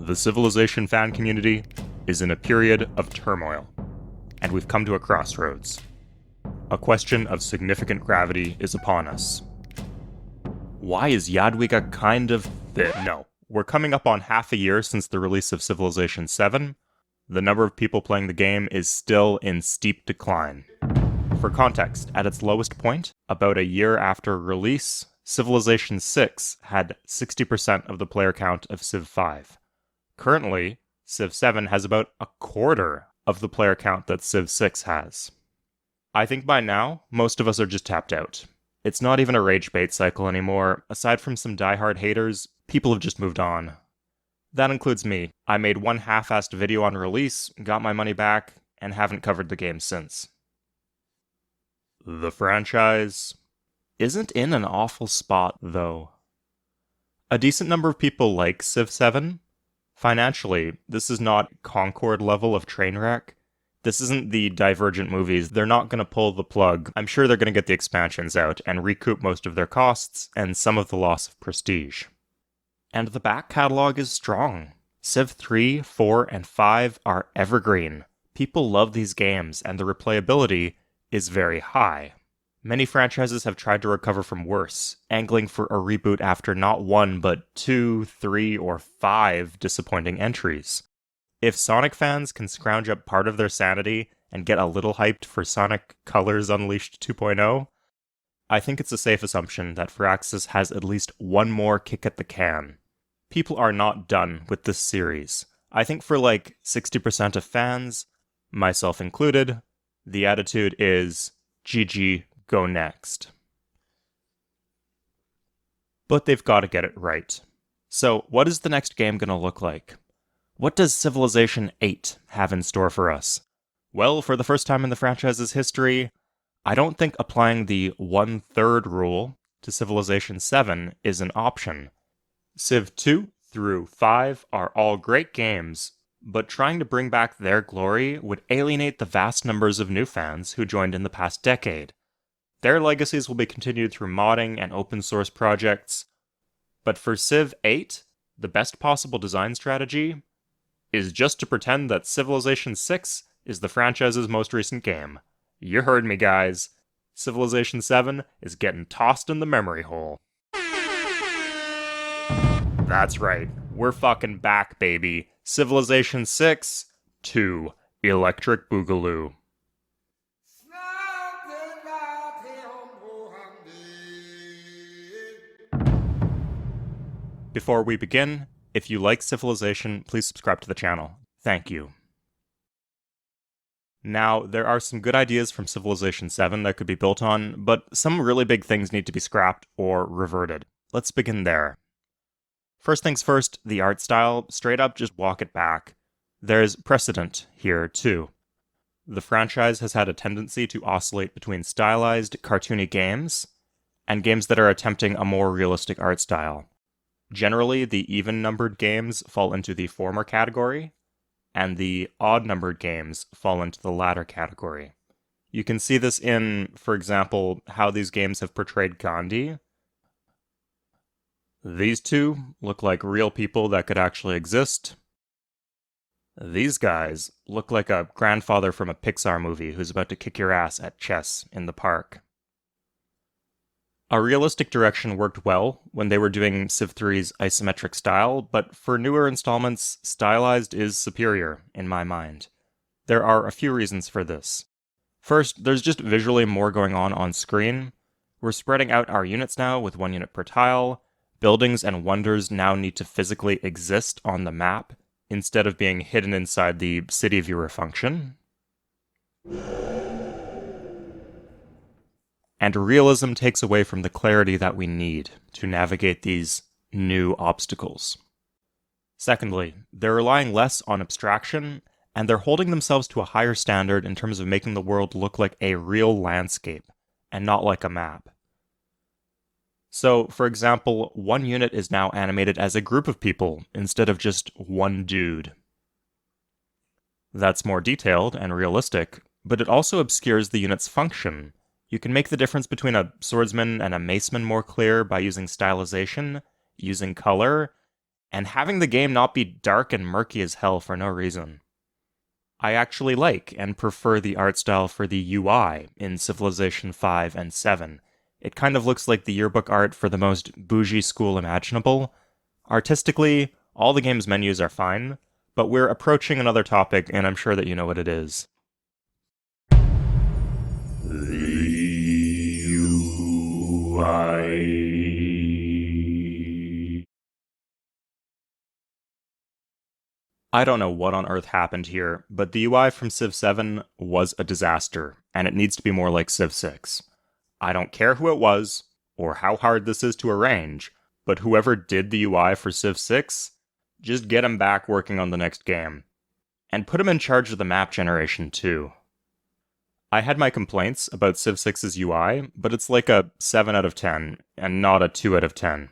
The Civilization fan community is in a period of turmoil, and we've come to a crossroads. A question of significant gravity is upon us. Why is Jadwiga kind of No, we're coming up on half a year since the release of Civilization 7. The number of people playing the game is still in steep decline. For context, at its lowest point, about a year after release, Civilization 6 had 60% of the player count of Civ 5. Currently, Civ 7 has about a quarter of the player count that Civ 6 has. I think by now, most of us are just tapped out. It's not even a rage bait cycle anymore. Aside from some diehard haters, people have just moved on. That includes me. I made one half-assed video on release, got my money back, and haven't covered the game since. The franchise isn't in an awful spot, though. A decent number of people like Civ 7. Financially, this is not Concord level of train wreck. This isn't the Divergent movies. They're not going to pull the plug. I'm sure they're going to get the expansions out and recoup most of their costs and some of the loss of prestige. And the back catalog is strong. Civ 3, 4, and 5 are evergreen. People love these games, and the replayability is very high. Many franchises have tried to recover from worse, angling for a reboot after not one, but 2, 3, or 5 disappointing entries. If Sonic fans can scrounge up part of their sanity and get a little hyped for Sonic Colors Unleashed 2.0, I think it's a safe assumption that Firaxis has at least one more kick at the can. People are not done with this series. I think for like 60% of fans, myself included, the attitude is, GG, go next. But they've got to get it right. So, what is the next game going to look like? What does Civilization 8 have in store for us? Well, for the first time in the franchise's history, I don't think applying the 1/3 rule to Civilization 7 is an option. Civ 2 through 5 are all great games, but trying to bring back their glory would alienate the vast numbers of new fans who joined in the past decade. Their legacies will be continued through modding and open source projects. But for Civ 8, the best possible design strategy is just to pretend that Civilization 6 is the franchise's most recent game. You heard me, guys. Civilization 7 is getting tossed in the memory hole. That's right, we're fucking back, baby. Civilization 6 to Electric Boogaloo. Before we begin, if you like Civilization, please subscribe to the channel. Thank you. Now, there are some good ideas from Civilization 7 that could be built on, but some really big things need to be scrapped or reverted. Let's begin there. First things first, the art style, straight up just walk it back. There's precedent here, too. The franchise has had a tendency to oscillate between stylized, cartoony games and games that are attempting a more realistic art style. Generally, the even-numbered games fall into the former category, and the odd-numbered games fall into the latter category. You can see this in, for example, how these games have portrayed Gandhi. These two look like real people that could actually exist. These guys look like a grandfather from a Pixar movie who's about to kick your ass at chess in the park. A realistic direction worked well when they were doing Civ 3's isometric style, but for newer installments, stylized is superior, in my mind. There are a few reasons for this. First, there's just visually more going on screen. We're spreading out our units now with 1 unit per tile. Buildings and wonders now need to physically exist on the map, instead of being hidden inside the city viewer function. And realism takes away from the clarity that we need to navigate these new obstacles. Secondly, they're relying less on abstraction, and they're holding themselves to a higher standard in terms of making the world look like a real landscape, and not like a map. So, for example, 1 unit is now animated as a group of people, instead of just one dude. That's more detailed and realistic, but it also obscures the unit's function. You can make the difference between a swordsman and a maceman more clear by using stylization, using color, and having the game not be dark and murky as hell for no reason. I actually like and prefer the art style for the UI in Civilization 5 and 7. It kind of looks like the yearbook art for the most bougie school imaginable. Artistically, all the game's menus are fine, but we're approaching another topic, and I'm sure that you know what it is. The UI. I don't know what on earth happened here, but the UI from Civ 7 was a disaster, and it needs to be more like Civ 6. I don't care who it was, or how hard this is to arrange, but whoever did the UI for Civ 6, just get him back working on the next game. And put him in charge of the map generation too. I had my complaints about Civ 6's UI, but it's like a 7 out of 10, and not a 2 out of 10.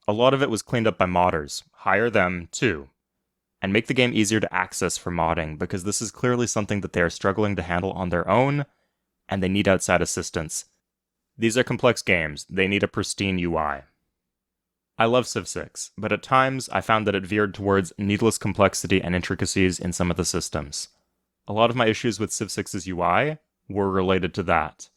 A lot of it was cleaned up by modders. Hire them, too. And make the game easier to access for modding, because this is clearly something that they are struggling to handle on their own, and they need outside assistance. These are complex games. They need a pristine UI. I love Civ 6, but at times I found that it veered towards needless complexity and intricacies in some of the systems. A lot of my issues with Civ 6's UI were related to that.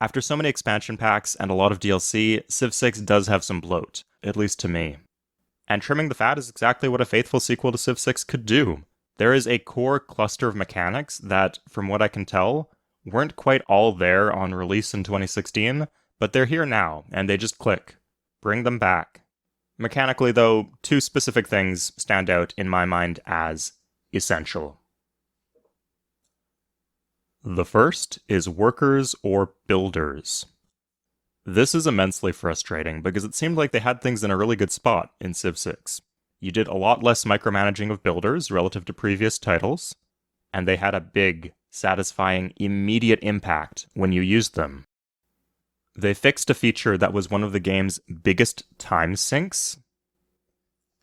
After so many expansion packs and a lot of DLC, Civ 6 does have some bloat, at least to me. And trimming the fat is exactly what a faithful sequel to Civ 6 could do. There is a core cluster of mechanics that, from what I can tell, weren't quite all there on release in 2016, but they're here now, and they just click. Bring them back. Mechanically, though, two specific things stand out in my mind as essential. The first is workers or builders. This is immensely frustrating because it seemed like they had things in a really good spot in Civ 6. You did a lot less micromanaging of builders relative to previous titles, and they had a big, satisfying, immediate impact when you used them. They fixed a feature that was one of the game's biggest time sinks,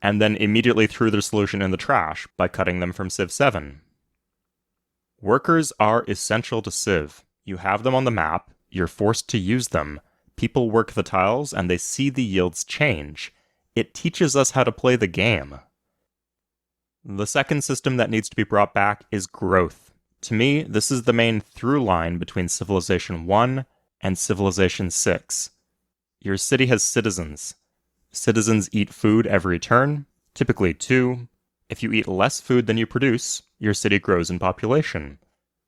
and then immediately threw their solution in the trash by cutting them from Civ 7. Workers are essential to Civ. You have them on the map, you're forced to use them, people work the tiles, and they see the yields change. It teaches us how to play the game. The second system that needs to be brought back is growth. To me, this is the main through line between Civilization 1 and Civilization 6. Your city has citizens. Citizens eat food every turn, typically 2. If you eat less food than you produce, your city grows in population.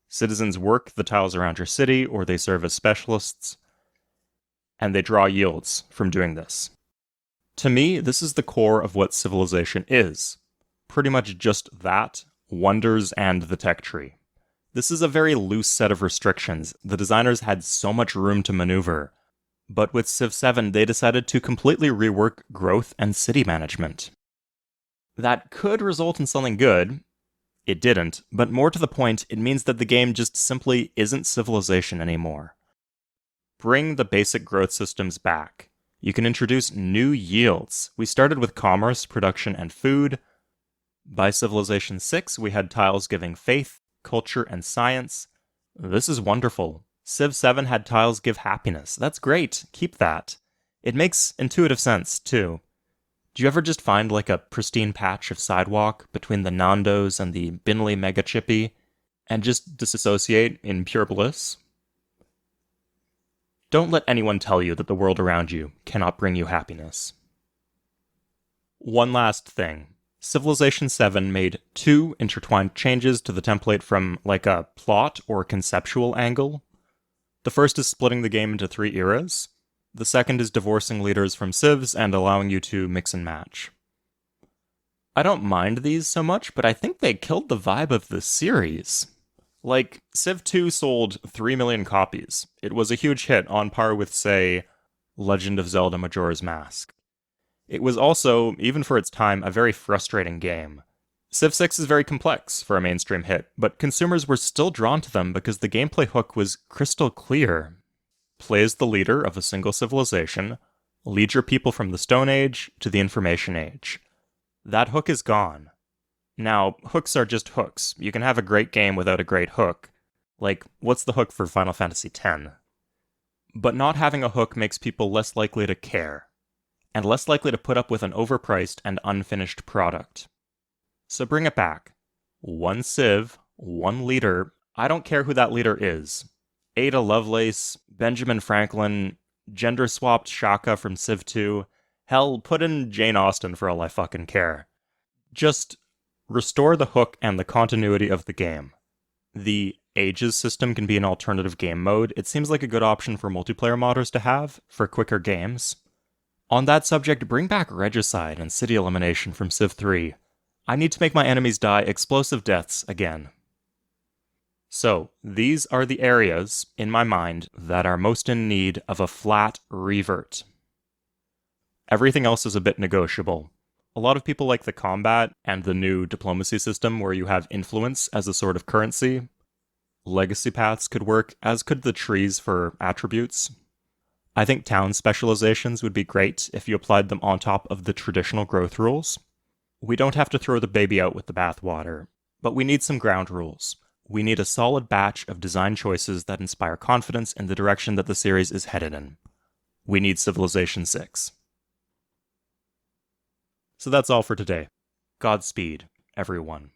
Citizens work the tiles around your city, or they serve as specialists, and they draw yields from doing this. To me, this is the core of what civilization is. Pretty much just that, wonders, and the tech tree. This is a very loose set of restrictions. The designers had so much room to maneuver. But with Civ 7, they decided to completely rework growth and city management. That could result in something good. It didn't, but more to the point, it means that the game just simply isn't Civilization anymore. Bring the basic growth systems back. You can introduce new yields. We started with commerce, production, and food. By Civilization 6, we had tiles giving faith, culture, and science. This is wonderful. Civ 7 had tiles give happiness. That's great. Keep that. It makes intuitive sense, too. Do you ever just find like a pristine patch of sidewalk between the Nandos and the Binley Mega Chippy and just disassociate in pure bliss? Don't let anyone tell you that the world around you cannot bring you happiness. One last thing. Civilization 7 made 2 intertwined changes to the template from like a plot or conceptual angle. The first is splitting the game into 3 eras. The second is divorcing leaders from civs and allowing you to mix and match. I don't mind these so much, but I think they killed the vibe of the series. Like, Civ 2 sold 3 million copies. It was a huge hit, on par with, say, Legend of Zelda Majora's Mask. It was also, even for its time, a very frustrating game. Civ 6 is very complex for a mainstream hit, but consumers were still drawn to them because the gameplay hook was crystal clear. Play as the leader of a single civilization, lead your people from the Stone Age to the Information Age. That hook is gone. Now, hooks are just hooks. You can have a great game without a great hook. Like, what's the hook for Final Fantasy X? But not having a hook makes people less likely to care. and less likely to put up with an overpriced and unfinished product. So bring it back. One Civ, one leader. I don't care who that leader is. Ada Lovelace, Benjamin Franklin, gender-swapped Shaka from Civ 2. Hell, put in Jane Austen for all I fucking care. Just restore the hook and the continuity of the game. The Ages system can be an alternative game mode. It seems like a good option for multiplayer modders to have, for quicker games. On that subject, bring back Regicide and City Elimination from Civ 3. I need to make my enemies die explosive deaths again. So, these are the areas, in my mind, that are most in need of a flat revert. Everything else is a bit negotiable. A lot of people like the combat and the new diplomacy system where you have influence as a sort of currency. Legacy paths could work, as could the trees for attributes. I think town specializations would be great if you applied them on top of the traditional growth rules. We don't have to throw the baby out with the bathwater, but we need some ground rules. We need a solid batch of design choices that inspire confidence in the direction that the series is headed in. We need Civilization 6. So that's all for today. Godspeed, everyone.